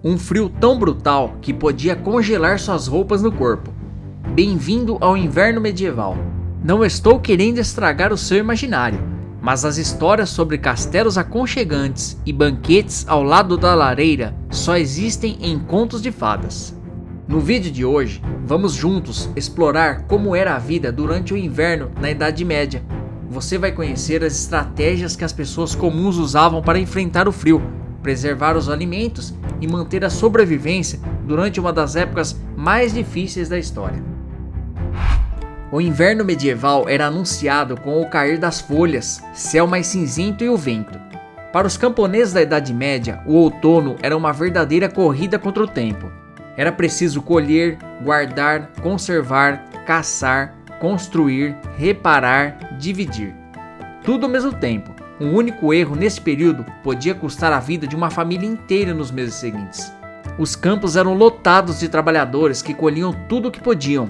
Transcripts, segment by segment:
Um frio tão brutal que podia congelar suas roupas no corpo. Bem-vindo ao inverno medieval. Não estou querendo estragar o seu imaginário, mas as histórias sobre castelos aconchegantes e banquetes ao lado da lareira só existem em contos de fadas. No vídeo de hoje, vamos juntos explorar como era a vida durante o inverno na Idade Média. Você vai conhecer as estratégias que as pessoas comuns usavam para enfrentar o frio, preservar os alimentos e manter a sobrevivência durante uma das épocas mais difíceis da história. O inverno medieval era anunciado com o cair das folhas, céu mais cinzento e o vento. Para os camponeses da Idade Média, o outono era uma verdadeira corrida contra o tempo. Era preciso colher, guardar, conservar, caçar, construir, reparar, dividir. Tudo ao mesmo tempo. Um único erro nesse período podia custar a vida de uma família inteira nos meses seguintes. Os campos eram lotados de trabalhadores que colhiam tudo o que podiam.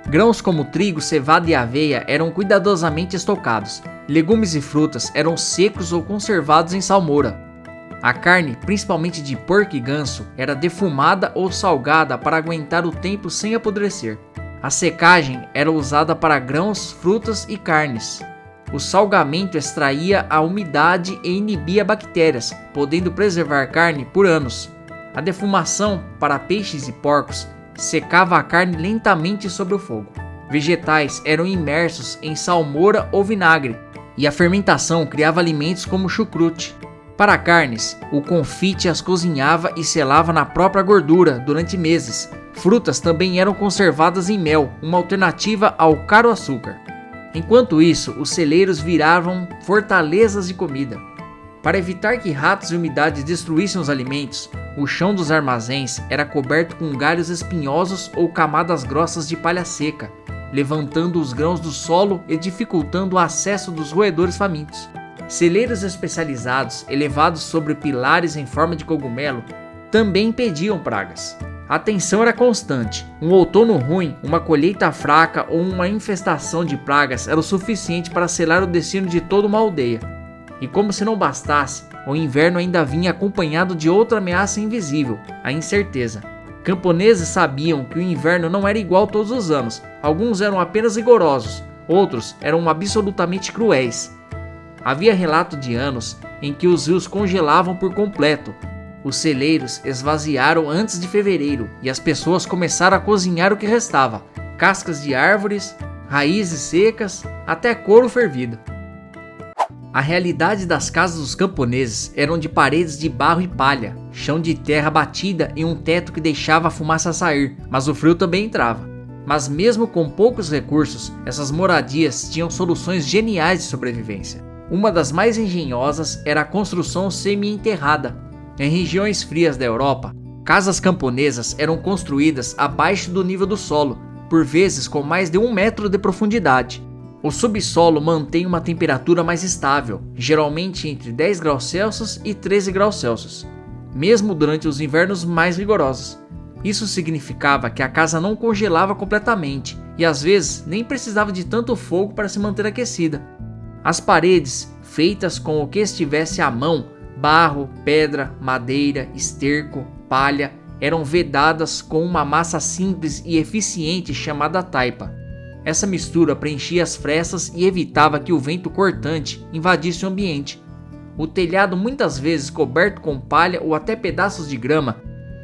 Grãos como trigo, cevada e aveia eram cuidadosamente estocados. Legumes e frutas eram secos ou conservados em salmoura. A carne, principalmente de porco e ganso, era defumada ou salgada para aguentar o tempo sem apodrecer. A secagem era usada para grãos, frutas e carnes. O salgamento extraía a umidade e inibia bactérias, podendo preservar carne por anos. A defumação, para peixes e porcos, secava a carne lentamente sobre o fogo. Vegetais eram imersos em salmoura ou vinagre, e a fermentação criava alimentos como chucrute. Para carnes, o confite as cozinhava e selava na própria gordura durante meses. Frutas também eram conservadas em mel, uma alternativa ao caro açúcar. Enquanto isso, os celeiros viravam fortalezas de comida. Para evitar que ratos e umidade destruíssem os alimentos, o chão dos armazéns era coberto com galhos espinhosos ou camadas grossas de palha seca, levantando os grãos do solo e dificultando o acesso dos roedores famintos. Celeiros especializados, elevados sobre pilares em forma de cogumelo, também impediam pragas. A tensão era constante. Um outono ruim, uma colheita fraca ou uma infestação de pragas era o suficiente para selar o destino de toda uma aldeia. E como se não bastasse, o inverno ainda vinha acompanhado de outra ameaça invisível, a incerteza. Camponeses sabiam que o inverno não era igual todos os anos. Alguns eram apenas rigorosos, outros eram absolutamente cruéis. Havia relato de anos em que os rios congelavam por completo. Os celeiros esvaziaram antes de fevereiro e as pessoas começaram a cozinhar o que restava: cascas de árvores, raízes secas, até couro fervido. A realidade das casas dos camponeses eram de paredes de barro e palha, chão de terra batida e um teto que deixava a fumaça sair, mas o frio também entrava. Mas mesmo com poucos recursos, essas moradias tinham soluções geniais de sobrevivência. Uma das mais engenhosas era a construção semi-enterrada. Em regiões frias da Europa, casas camponesas eram construídas abaixo do nível do solo, por vezes com mais de 1 metro de profundidade. O subsolo mantém uma temperatura mais estável, geralmente entre 10 graus Celsius e 13 graus Celsius, mesmo durante os invernos mais rigorosos. Isso significava que a casa não congelava completamente e às vezes nem precisava de tanto fogo para se manter aquecida. As paredes, feitas com o que estivesse à mão, barro, pedra, madeira, esterco, palha, eram vedadas com uma massa simples e eficiente chamada taipa. Essa mistura preenchia as frestas e evitava que o vento cortante invadisse o ambiente. O telhado, muitas vezes coberto com palha ou até pedaços de grama,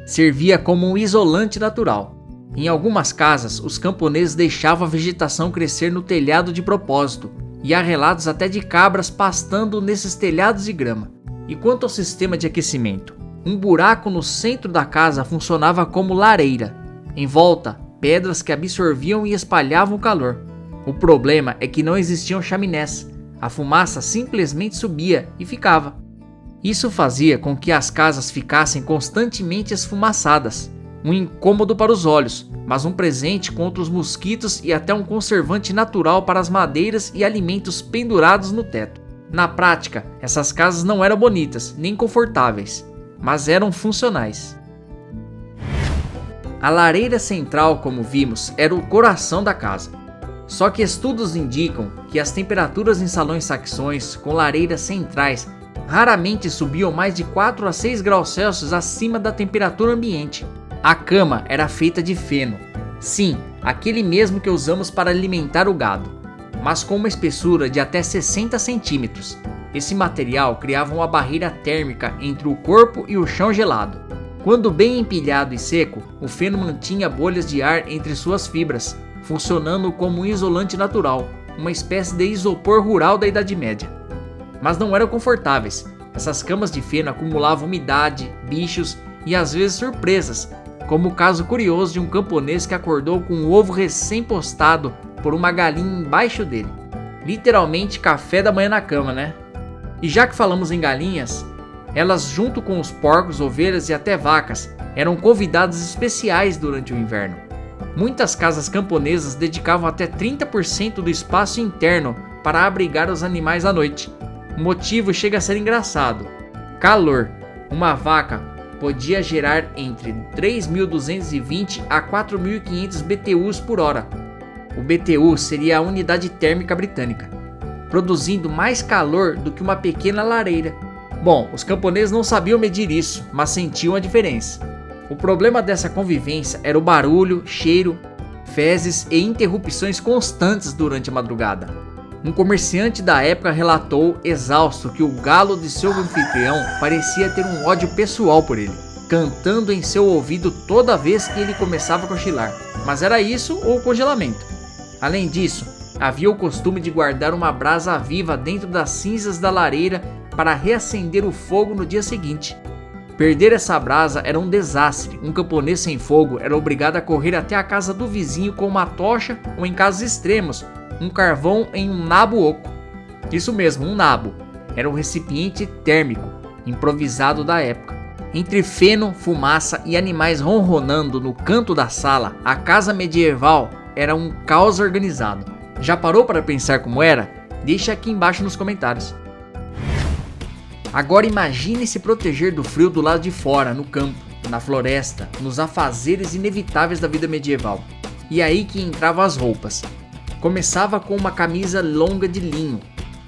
servia como um isolante natural. Em algumas casas, os camponeses deixavam a vegetação crescer no telhado de propósito, e há relatos até de cabras pastando nesses telhados de grama. E quanto ao sistema de aquecimento? Um buraco no centro da casa funcionava como lareira. Em volta, pedras que absorviam e espalhavam o calor. O problema é que não existiam chaminés. A fumaça simplesmente subia e ficava. Isso fazia com que as casas ficassem constantemente esfumaçadas. Um incômodo para os olhos, mas um presente contra os mosquitos e até um conservante natural para as madeiras e alimentos pendurados no teto. Na prática, essas casas não eram bonitas nem confortáveis, mas eram funcionais. A lareira central, como vimos, era o coração da casa. Só que estudos indicam que as temperaturas em salões saxões com lareiras centrais raramente subiam mais de 4 a 6 graus Celsius acima da temperatura ambiente. A cama era feita de feno, sim, aquele mesmo que usamos para alimentar o gado, mas com uma espessura de até 60 centímetros. Esse material criava uma barreira térmica entre o corpo e o chão gelado. Quando bem empilhado e seco, o feno mantinha bolhas de ar entre suas fibras, funcionando como um isolante natural, uma espécie de isopor rural da Idade Média. Mas não eram confortáveis. Essas camas de feno acumulavam umidade, bichos e às vezes surpresas, como o caso curioso de um camponês que acordou com um ovo recém-postado por uma galinha embaixo dele. Literalmente café da manhã na cama, né? E já que falamos em galinhas, elas junto com os porcos, ovelhas e até vacas eram convidadas especiais durante o inverno. Muitas casas camponesas dedicavam até 30% do espaço interno para abrigar os animais à noite. O motivo chega a ser engraçado. Calor. Uma vaca podia gerar entre 3.220 a 4.500 BTUs por hora. O BTU seria a unidade térmica britânica, produzindo mais calor do que uma pequena lareira. Bom, os camponeses não sabiam medir isso, mas sentiam a diferença. O problema dessa convivência era o barulho, cheiro, fezes e interrupções constantes durante a madrugada. Um comerciante da época relatou, exausto, que o galo de seu anfitrião parecia ter um ódio pessoal por ele, cantando em seu ouvido toda vez que ele começava a cochilar. Mas era isso ou congelamento. Além disso, havia o costume de guardar uma brasa viva dentro das cinzas da lareira para reacender o fogo no dia seguinte. Perder essa brasa era um desastre. Um camponês sem fogo era obrigado a correr até a casa do vizinho com uma tocha ou, em casos extremos, um carvão em um nabo oco. Isso mesmo, um nabo. Era um recipiente térmico, improvisado da época. Entre feno, fumaça e animais ronronando no canto da sala, a casa medieval era um caos organizado. Já parou para pensar como era? Deixa aqui embaixo nos comentários. Agora imagine se proteger do frio do lado de fora, no campo, na floresta, nos afazeres inevitáveis da vida medieval. E aí que entravam as roupas. Começava com uma camisa longa de linho,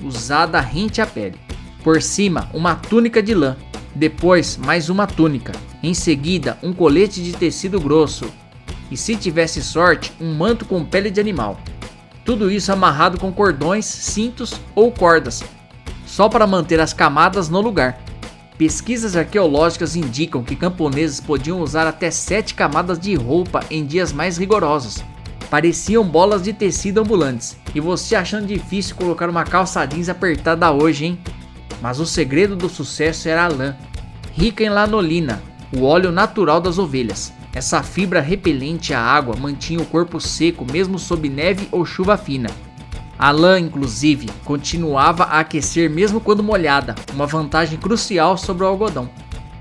usada rente à pele. Por cima, uma túnica de lã. Depois, mais uma túnica. Em seguida, um colete de tecido grosso. E se tivesse sorte, um manto com pele de animal. Tudo isso amarrado com cordões, cintos ou cordas, só para manter as camadas no lugar. Pesquisas arqueológicas indicam que camponeses podiam usar até 7 camadas de roupa em dias mais rigorosos. Pareciam bolas de tecido ambulantes. E você achando difícil colocar uma calça jeans apertada hoje, hein? Mas o segredo do sucesso era a lã, rica em lanolina, o óleo natural das ovelhas. Essa fibra repelente à água mantinha o corpo seco mesmo sob neve ou chuva fina. A lã, inclusive, continuava a aquecer mesmo quando molhada, uma vantagem crucial sobre o algodão.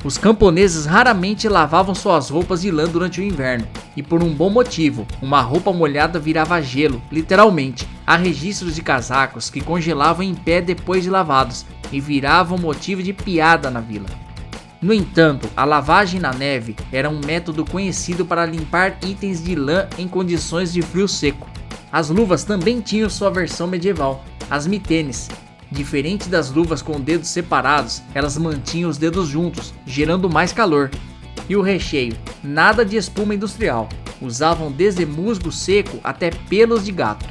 Os camponeses raramente lavavam suas roupas de lã durante o inverno, e por um bom motivo, uma roupa molhada virava gelo, literalmente. Há registros de casacos que congelavam em pé depois de lavados, e viravam motivo de piada na vila. No entanto, a lavagem na neve era um método conhecido para limpar itens de lã em condições de frio seco. As luvas também tinham sua versão medieval, as mitenes. Diferente das luvas com dedos separados, elas mantinham os dedos juntos, gerando mais calor. E o recheio? Nada de espuma industrial. Usavam desde musgo seco até pelos de gato.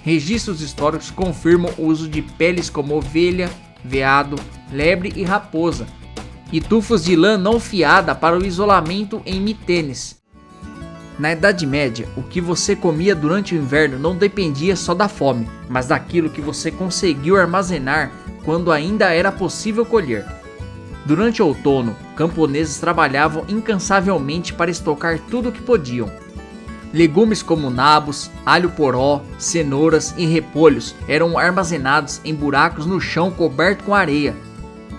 Registros históricos confirmam o uso de peles como ovelha, veado, lebre e raposa, e tufos de lã não fiada para o isolamento em mitenes. Na Idade Média, o que você comia durante o inverno não dependia só da fome, mas daquilo que você conseguiu armazenar quando ainda era possível colher. Durante o outono, camponeses trabalhavam incansavelmente para estocar tudo o que podiam. Legumes como nabos, alho poró, cenouras e repolhos eram armazenados em buracos no chão coberto com areia.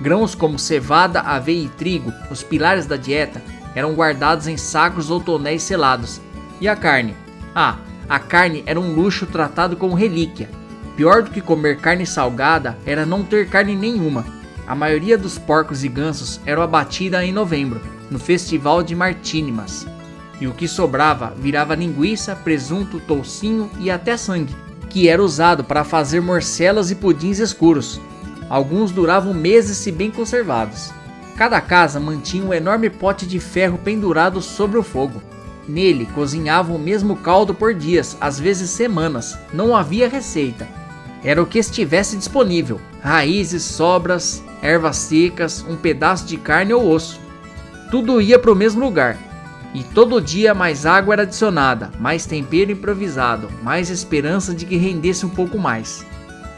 Grãos como cevada, aveia e trigo, os pilares da dieta, eram guardados em sacos ou tonéis selados. E a carne? A carne era um luxo tratado como relíquia. Pior do que comer carne salgada era não ter carne nenhuma. A maioria dos porcos e gansos era abatida em novembro, no festival de Martínimas. E o que sobrava virava linguiça, presunto, toucinho e até sangue, que era usado para fazer morcelas e pudins escuros. Alguns duravam meses se bem conservados. Cada casa mantinha um enorme pote de ferro pendurado sobre o fogo. Nele cozinhavam o mesmo caldo por dias, às vezes semanas. Não havia receita. Era o que estivesse disponível: raízes, sobras, ervas secas, um pedaço de carne ou osso. Tudo ia para o mesmo lugar. E todo dia mais água era adicionada, mais tempero improvisado, mais esperança de que rendesse um pouco mais.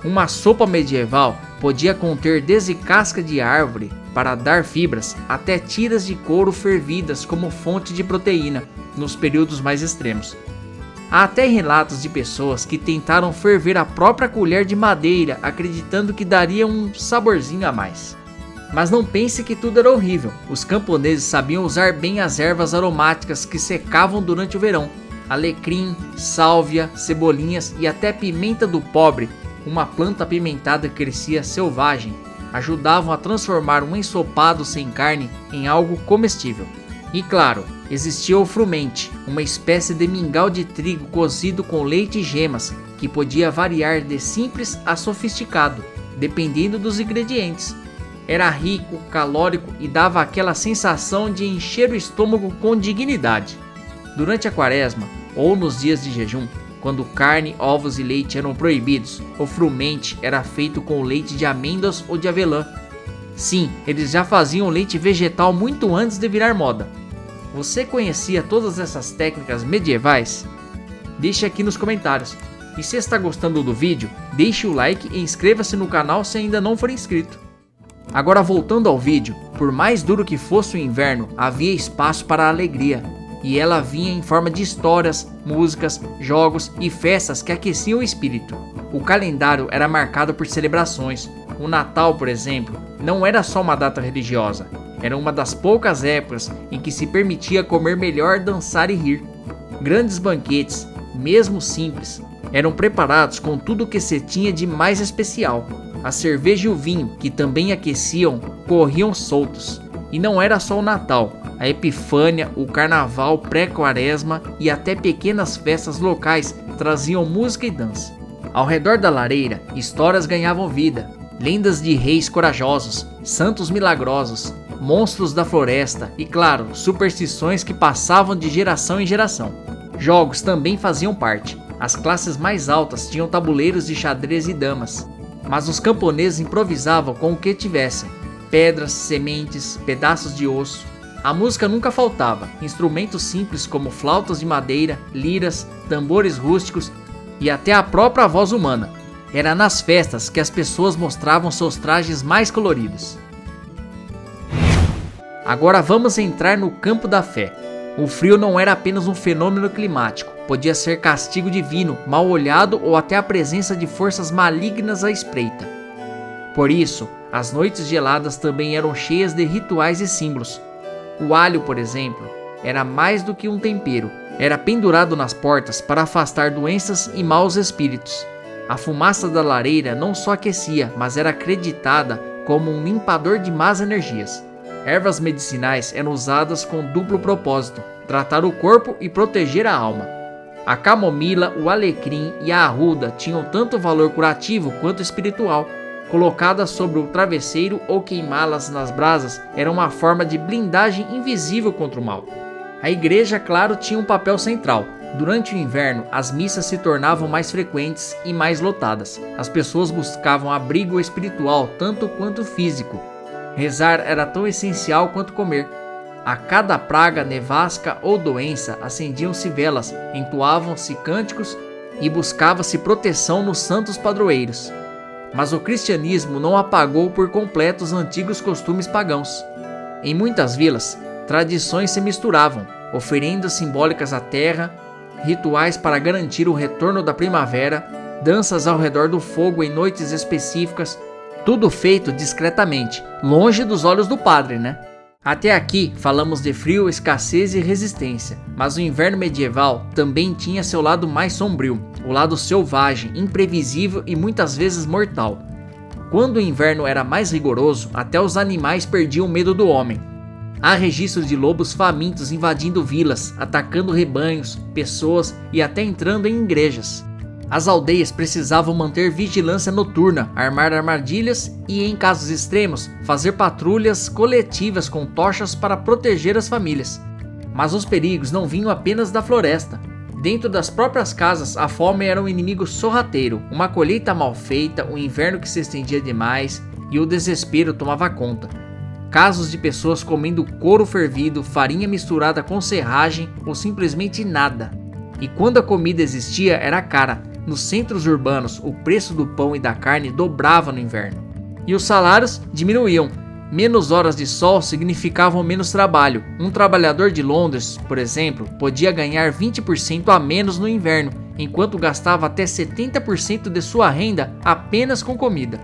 Uma sopa medieval podia conter desde casca de árvore para dar fibras até tiras de couro fervidas como fonte de proteína nos períodos mais extremos. Há até relatos de pessoas que tentaram ferver a própria colher de madeira, acreditando que daria um saborzinho a mais. Mas não pense que tudo era horrível. Os camponeses sabiam usar bem as ervas aromáticas que secavam durante o verão. Alecrim, sálvia, cebolinhas e até pimenta do pobre, uma planta apimentada que crescia selvagem, ajudavam a transformar um ensopado sem carne em algo comestível. E claro, existia o frumente, uma espécie de mingau de trigo cozido com leite e gemas, que podia variar de simples a sofisticado, dependendo dos ingredientes. Era rico, calórico e dava aquela sensação de encher o estômago com dignidade. Durante a quaresma, ou nos dias de jejum, quando carne, ovos e leite eram proibidos, o frumente era feito com leite de amêndoas ou de avelã. Sim, eles já faziam leite vegetal muito antes de virar moda. Você conhecia todas essas técnicas medievais? Deixe aqui nos comentários. E se está gostando do vídeo, deixe o like e inscreva-se no canal se ainda não for inscrito. Agora voltando ao vídeo, por mais duro que fosse o inverno, havia espaço para a alegria. E ela vinha em forma de histórias, músicas, jogos e festas que aqueciam o espírito. O calendário era marcado por celebrações. O Natal, por exemplo, não era só uma data religiosa. Era uma das poucas épocas em que se permitia comer melhor, dançar e rir. Grandes banquetes, mesmo simples, eram preparados com tudo o que se tinha de mais especial. A cerveja e o vinho, que também aqueciam, corriam soltos. E não era só o Natal. A Epifânia, o Carnaval, pré-quaresma e até pequenas festas locais traziam música e dança. Ao redor da lareira, histórias ganhavam vida. Lendas de reis corajosos, santos milagrosos, monstros da floresta e, claro, superstições que passavam de geração em geração. Jogos também faziam parte. As classes mais altas tinham tabuleiros de xadrez e damas. Mas os camponeses improvisavam com o que tivessem: pedras, sementes, pedaços de osso. A música nunca faltava, instrumentos simples como flautas de madeira, liras, tambores rústicos e até a própria voz humana. Era nas festas que as pessoas mostravam seus trajes mais coloridos. Agora vamos entrar no campo da fé. O frio não era apenas um fenômeno climático, podia ser castigo divino, mal olhado ou até a presença de forças malignas à espreita. Por isso, as noites geladas também eram cheias de rituais e símbolos. O alho, por exemplo, era mais do que um tempero. Era pendurado nas portas para afastar doenças e maus espíritos. A fumaça da lareira não só aquecia, mas era acreditada como um limpador de más energias. Ervas medicinais eram usadas com duplo propósito: tratar o corpo e proteger a alma. A camomila, o alecrim e a arruda tinham tanto valor curativo quanto espiritual. Colocadas sobre o travesseiro ou queimá-las nas brasas era uma forma de blindagem invisível contra o mal. A igreja, claro, tinha um papel central. Durante o inverno, as missas se tornavam mais frequentes e mais lotadas. As pessoas buscavam abrigo espiritual tanto quanto físico. Rezar era tão essencial quanto comer. A cada praga, nevasca ou doença acendiam-se velas, entoavam-se cânticos e buscava-se proteção nos santos padroeiros. Mas o cristianismo não apagou por completo os antigos costumes pagãos. Em muitas vilas, tradições se misturavam: oferendas simbólicas à terra, rituais para garantir o retorno da primavera, danças ao redor do fogo em noites específicas, tudo feito discretamente, longe dos olhos do padre, né? Até aqui falamos de frio, escassez e resistência, mas o inverno medieval também tinha seu lado mais sombrio, o lado selvagem, imprevisível e muitas vezes mortal. Quando o inverno era mais rigoroso, até os animais perdiam medo do homem. Há registros de lobos famintos invadindo vilas, atacando rebanhos, pessoas e até entrando em igrejas. As aldeias precisavam manter vigilância noturna, armar armadilhas e, em casos extremos, fazer patrulhas coletivas com tochas para proteger as famílias. Mas os perigos não vinham apenas da floresta. Dentro das próprias casas, a fome era um inimigo sorrateiro, uma colheita mal feita, um inverno que se estendia demais e o desespero tomava conta. Casos de pessoas comendo couro fervido, farinha misturada com serragem ou simplesmente nada. E quando a comida existia, era cara. Nos centros urbanos, o preço do pão e da carne dobrava no inverno. E os salários diminuíam. Menos horas de sol significavam menos trabalho. Um trabalhador de Londres, por exemplo, podia ganhar 20% a menos no inverno, enquanto gastava até 70% de sua renda apenas com comida.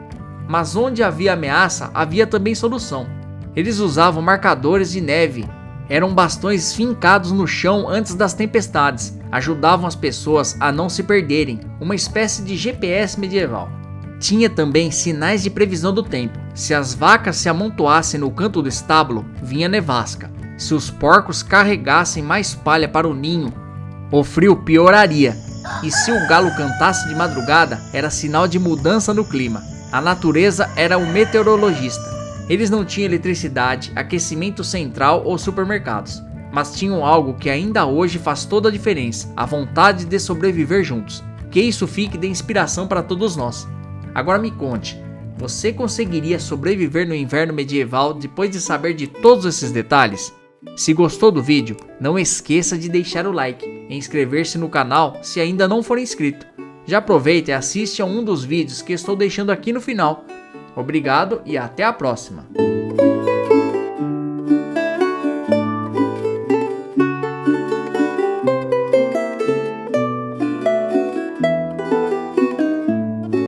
Mas onde havia ameaça, havia também solução. Eles usavam marcadores de neve. Eram bastões fincados no chão antes das tempestades. Ajudavam as pessoas a não se perderem, uma espécie de GPS medieval. Tinha também sinais de previsão do tempo. Se as vacas se amontoassem no canto do estábulo, vinha nevasca. Se os porcos carregassem mais palha para o ninho, o frio pioraria. E se o galo cantasse de madrugada, era sinal de mudança no clima. A natureza era um meteorologista. Eles não tinham eletricidade, aquecimento central ou supermercados, mas tinham algo que ainda hoje faz toda a diferença: a vontade de sobreviver juntos. Que isso fique de inspiração para todos nós. Agora me conte, você conseguiria sobreviver no inverno medieval depois de saber de todos esses detalhes? Se gostou do vídeo, não esqueça de deixar o like e inscrever-se no canal se ainda não for inscrito. Já aproveita e assiste a um dos vídeos que estou deixando aqui no final. Obrigado e até a próxima!